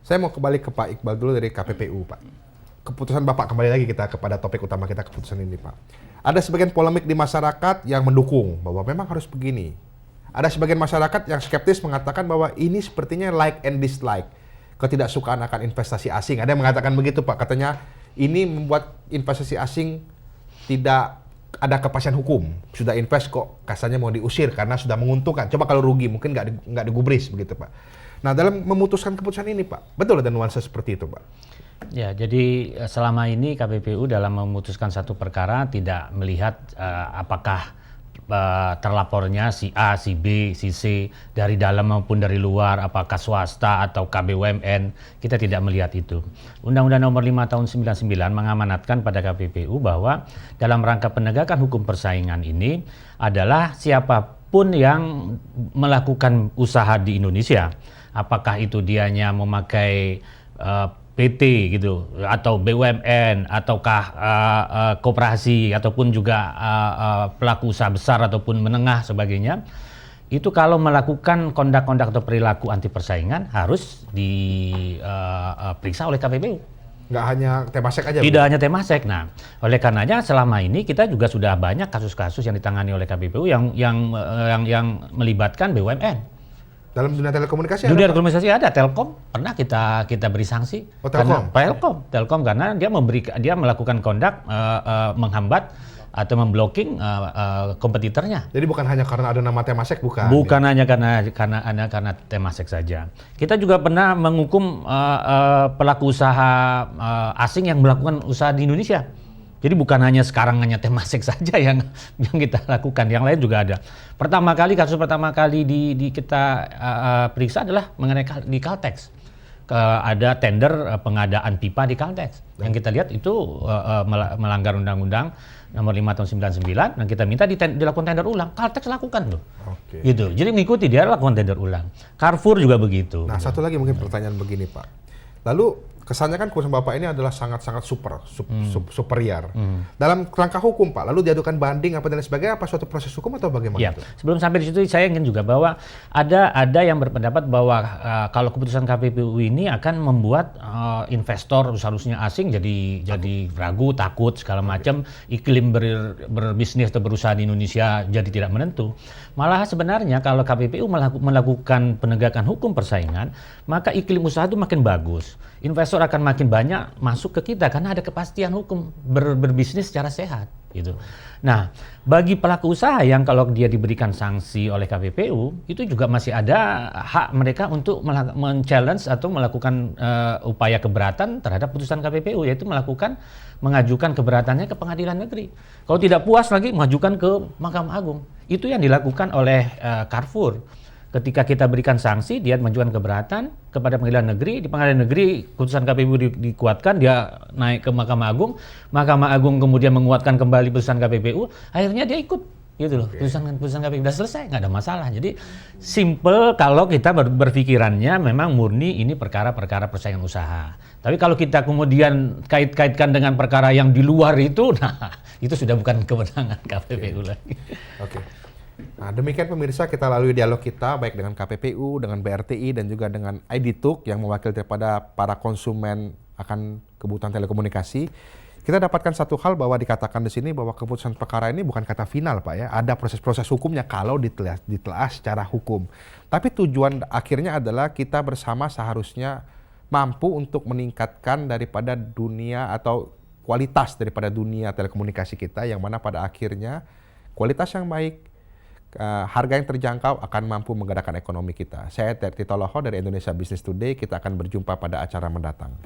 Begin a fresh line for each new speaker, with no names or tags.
Saya mau kembali ke Pak Iqbal dulu dari KPPU, Pak. Keputusan Bapak, kembali lagi kita kepada topik utama kita, keputusan ini, Pak. Ada sebagian polemik di masyarakat yang mendukung bahwa memang harus begini. Ada sebagian masyarakat yang skeptis mengatakan bahwa ini sepertinya like and dislike. Ketidaksukaan akan investasi asing. Ada yang mengatakan begitu, Pak. Katanya ini membuat investasi asing tidak ada kepastian hukum. Sudah invest kok kasarnya mau diusir karena sudah menguntungkan. Coba kalau rugi mungkin nggak digubris begitu, Pak. Nah, dalam memutuskan keputusan ini, Pak, betul ada nuansa seperti itu, Pak?
Ya, jadi selama ini KPPU dalam memutuskan satu perkara tidak melihat apakah terlapornya si A, si B, si C dari dalam maupun dari luar, apakah swasta atau BUMN, kita tidak melihat itu. Undang-Undang Nomor 5 Tahun 99 mengamanatkan pada KPPU bahwa dalam rangka penegakan hukum persaingan ini adalah siapapun yang melakukan usaha di Indonesia, apakah itu dianya memakai PT gitu atau BUMN ataukah koperasi ataupun juga pelaku usaha besar ataupun menengah sebagainya, itu kalau melakukan kondak-kondak atau perilaku anti persaingan harus diperiksa oleh KPPU.
Nggak hanya Temasek aja?
Tidak hanya Temasek. Nah, oleh karenanya selama ini kita juga sudah banyak kasus-kasus yang ditangani oleh KPPU yang melibatkan BUMN.
Dalam dunia telekomunikasi
dunia telekomunikasi ada Telkom, pernah kita beri sanksi.
Oh, Telkom.
Telkom karena dia melakukan kondak menghambat atau memblocking kompetitornya.
Jadi bukan hanya karena ada nama Temasek, bukan?
Bukan hanya karena Temasek saja. Kita juga pernah menghukum pelaku usaha asing yang melakukan usaha di Indonesia. Jadi bukan hanya sekarang hanya Temasek saja yang kita lakukan, yang lain juga ada. Kasus pertama kali kita periksa adalah mengenai di Caltex. Ada tender pengadaan pipa di Caltex. Yang kita lihat itu melanggar Undang-Undang Nomor 5 Tahun 99 dan kita minta dilakukan tender ulang. Caltex lakukan loh.
Oke.
Gitu. Jadi mengikuti dia lakukan tender ulang. Carrefour juga begitu.
Nah, satu lagi mungkin pertanyaan begini, Pak. Lalu kesannya kan keputusan Bapak ini adalah sangat-sangat superior. Dalam kerangka hukum, Pak, lalu diadukan banding apa dan sebagainya, apa suatu proses hukum atau bagaimana?
Ya,
itu?
sebelum sampai di situ saya ingin juga bahwa ada yang berpendapat bahwa kalau keputusan KPPU ini akan membuat investor seharusnya asing jadi ragu, takut segala macam, iklim berbisnis atau berusaha di Indonesia jadi tidak menentu. Malah sebenarnya kalau KPPU melakukan penegakan hukum persaingan, maka iklim usaha itu makin bagus. Investor akan makin banyak masuk ke kita karena ada kepastian hukum berbisnis secara sehat gitu. Nah, bagi pelaku usaha yang kalau dia diberikan sanksi oleh KPPU itu juga masih ada hak mereka untuk men-challenge atau melakukan upaya keberatan terhadap putusan KPPU, yaitu mengajukan keberatannya ke pengadilan negeri. Kalau tidak puas lagi mengajukan ke Mahkamah Agung. Itu yang dilakukan oleh Carrefour. Ketika kita berikan sanksi, dia mengajukan keberatan kepada pengadilan negeri. Di pengadilan negeri, putusan KPPU dikuatkan, dia naik ke Mahkamah Agung. Mahkamah Agung kemudian menguatkan kembali putusan KPPU. Akhirnya dia ikut, gitu loh. Putusan KPPU sudah selesai, nggak ada masalah. Jadi simple kalau kita berpikirannya memang murni ini perkara-perkara persaingan usaha. Tapi kalau kita kemudian kaitkan dengan perkara yang di luar itu, nah itu sudah bukan kewenangan KPPU lagi.
Oke. Nah, demikian pemirsa, kita lalui dialog kita baik dengan KPPU, dengan BRTI dan juga dengan IDTUK yang mewakili daripada para konsumen akan kebutuhan telekomunikasi. Kita dapatkan satu hal bahwa dikatakan di sini bahwa keputusan perkara ini bukan kata final, Pak ya. Ada proses-proses hukumnya kalau ditelaah secara hukum. Tapi tujuan akhirnya adalah kita bersama seharusnya mampu untuk meningkatkan daripada dunia atau kualitas daripada dunia telekomunikasi kita, yang mana pada akhirnya kualitas yang baik, harga yang terjangkau akan mampu menggerakkan ekonomi kita. Saya Tito Loho dari Indonesia Business Today. Kita akan berjumpa pada acara mendatang.